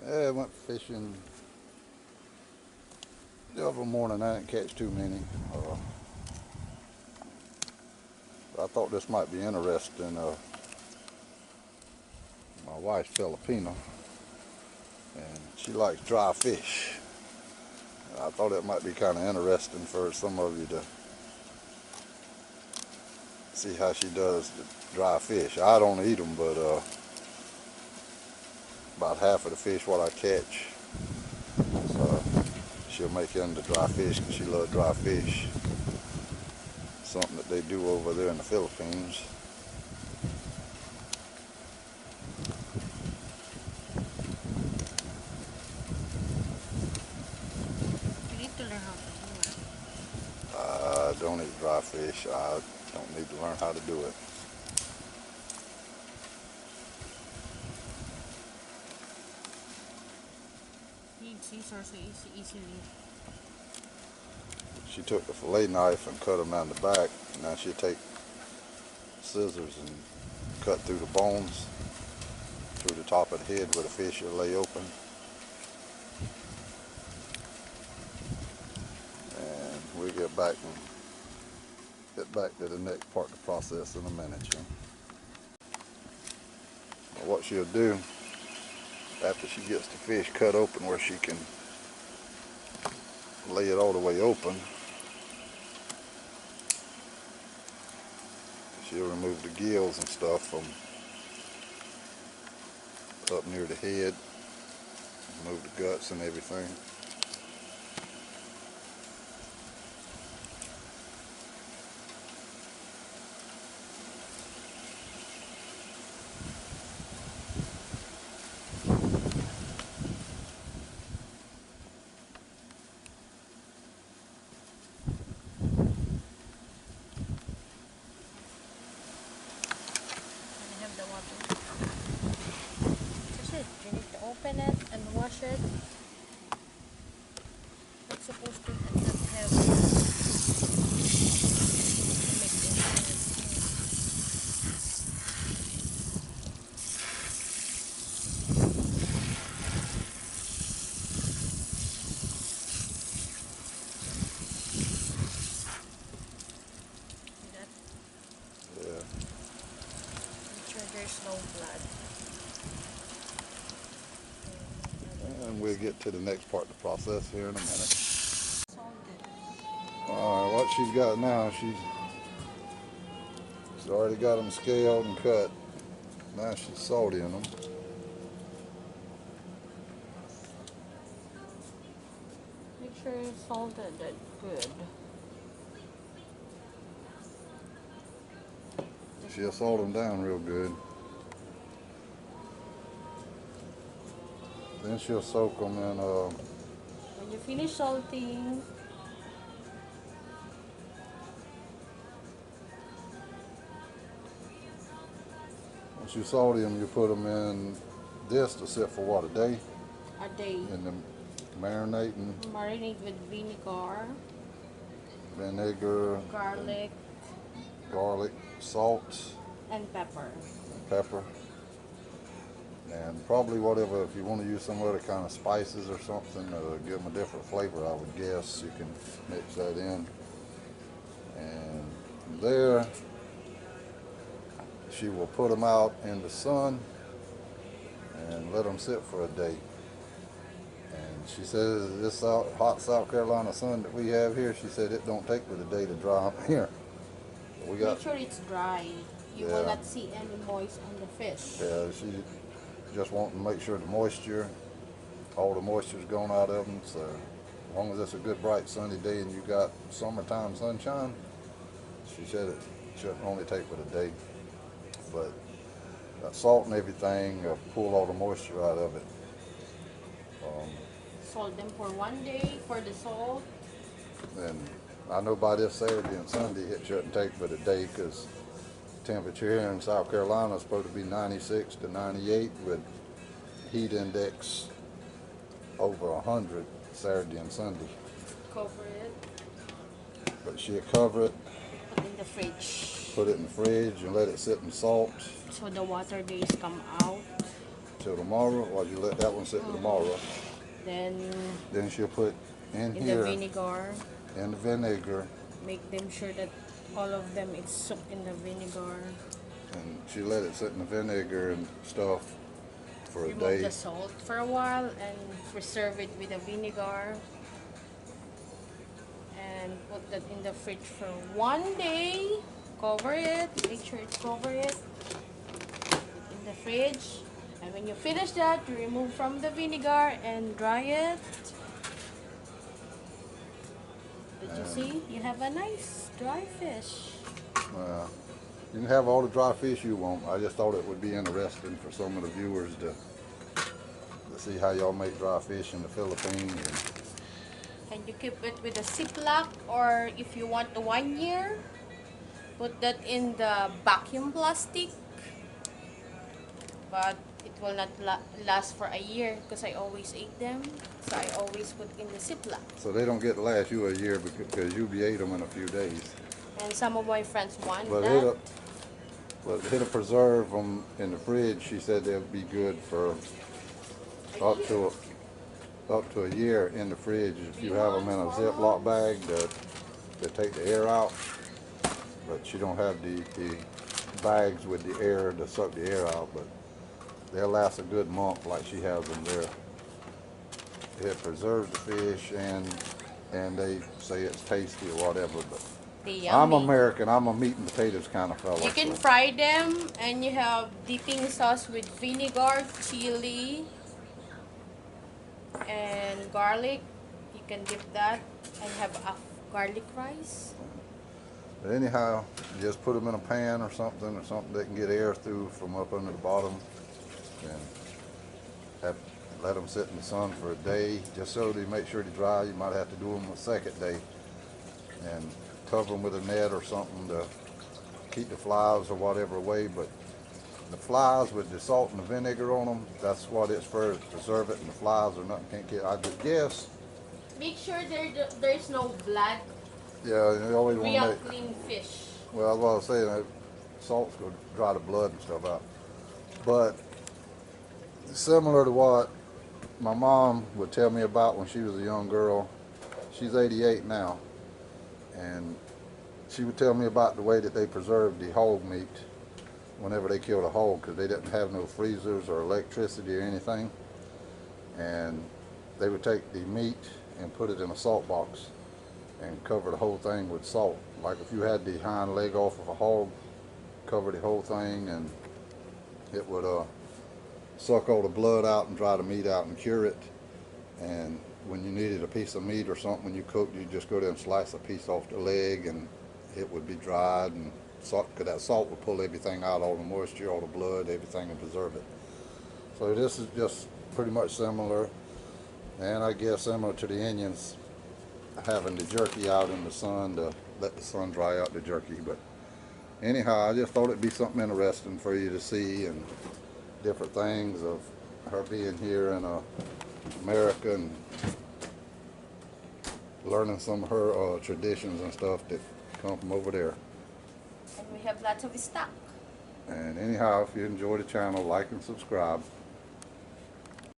Yeah, I went fishing the other morning. I didn't catch too many. I thought this might be interesting. My wife's Filipino, and she likes dry fish. I thought it might be kind of interesting for some of you to see how she does the dry fish. I don't eat them, but about half of the fish what I catch, she'll make into dry fish because she loves dry fish. Something that they do over there in the Philippines. You need to learn how to do it. I don't eat dry fish. I don't need to learn how to do it. You need scissors so easily. She took the fillet knife and cut them down the back. Now she'll take scissors and cut through the bones, through the top of the head where the fish will lay open. And we'll get back to the next part of the process in a minute. What she'll do after she gets the fish cut open where she can lay it all the way open, she'll remove the gills and stuff from up near the head, remove the guts and everything. And I have the water. That's it. You need to open it and wash it. It's supposed to not have Yeah. make sure there's no blood. And we'll get to the next part of the process here in a minute. Salted. Alright, what she's got now, she's already got them scaled and cut. Now she's salting them. Make sure it's salted that good. She'll salt them down real good. Then she'll soak them in When you finish salting, once you salt them, you put them in this to sit for what, a day? a day. And then marinating, Marinate with vinegar, garlic, salt, and pepper. and pepper. And probably whatever, if you want to use some other kind of spices or something to give them a different flavor, I would guess you can mix that in. And from there, she will put them out in the sun and let them sit for a day. And she says this hot South Carolina sun that we have here, she said it don't take but a day to dry them here. We got, Make sure it's dry. You will not see any moist on the fish. yeah, she just wanting to make sure the moisture, all the moisture's gone out of them. So as long as it's a good bright sunny day and you got summertime sunshine, she said it shouldn't only take but a day. But that salt and everything pull all the moisture out of it. Salt them for 1 day for the salt. And I know by this Saturday and Sunday it shouldn't take but a day because temperature here in South Carolina is supposed to be 96 to 98 with heat index over 100 Saturday and Sunday. Cover it. But she'll cover it, Put in the fridge. put it in the fridge and let it sit in salt. So the water days come out. till tomorrow, or you let that one sit till tomorrow. Then She'll put in in here the vinegar, in the vinegar, make them sure that all of them is soaked in the vinegar. and she let it sit in the vinegar and stuff for a Remove day. the salt for a while and preserve it with the vinegar. And put that in the fridge for 1 day. Cover it. Make sure it's cover it in the fridge. And when you finish that, you remove from the vinegar and dry it. Did you see? You have a nice dry fish. You can have all the dry fish you want. I just thought it would be interesting for some of the viewers to see how y'all make dry fish in the Philippines. And you keep it with a Ziploc, or if you want the 1 year, put that in the vacuum plastic. But it will not last for a year because I always eat them. So I always put in the Ziploc. So they don't get to last you a year because you'll be ate them in a few days. And some of my friends want But that. it'll preserve them in the fridge. She said they'll be good for up to a year in the fridge if you have them in a Ziploc bag to take the air out. But she don't have the bags with the air to suck the air out. But they'll last a good month like she has them there. It preserves the fish and they say it's tasty or whatever. But I'm American. I'm a meat and potatoes kind of fella. You can fry them, and you have dipping sauce with vinegar, chili, and garlic. You can dip that and have a garlic rice. But anyhow, just put them in a pan or something that can get air through from up under the bottom, and let them sit in the sun for a day, just so they make sure they dry. You might have to do them a second day, and cover them with a net or something to keep the flies or whatever away. But the flies with the salt and the vinegar on them, that's what it's for, to preserve it, and the flies or nothing can't get. I just guess. Make sure there's no blood. Yeah, you always want to Real make clean fish. Well, I was saying, salt's going to dry the blood and stuff out. But similar to what my mom would tell me about when she was a young girl. She's 88 now, and she would tell me about the way that they preserved the hog meat whenever they killed a hog, because they didn't have no freezers or electricity or anything. And they would take the meat and put it in a salt box and cover the whole thing with salt. Like if you had the hind leg off of a hog, cover the whole thing, and it would suck all the blood out and dry the meat out and cure it. And when you needed a piece of meat or something when you cooked, you just go there and slice a piece off the leg, and it would be dried, and salt, because that salt would pull everything out, all the moisture, all the blood, everything, and preserve it. So this is just pretty much similar, and I guess similar to the Indians having the jerky out in the sun to let the sun dry out the jerky. But anyhow, I just thought it'd be something interesting for you to see, and different things of her being here in America and learning some of her traditions and stuff that come from over there. And we have lots of stock. And anyhow, if you enjoy the channel, like and subscribe.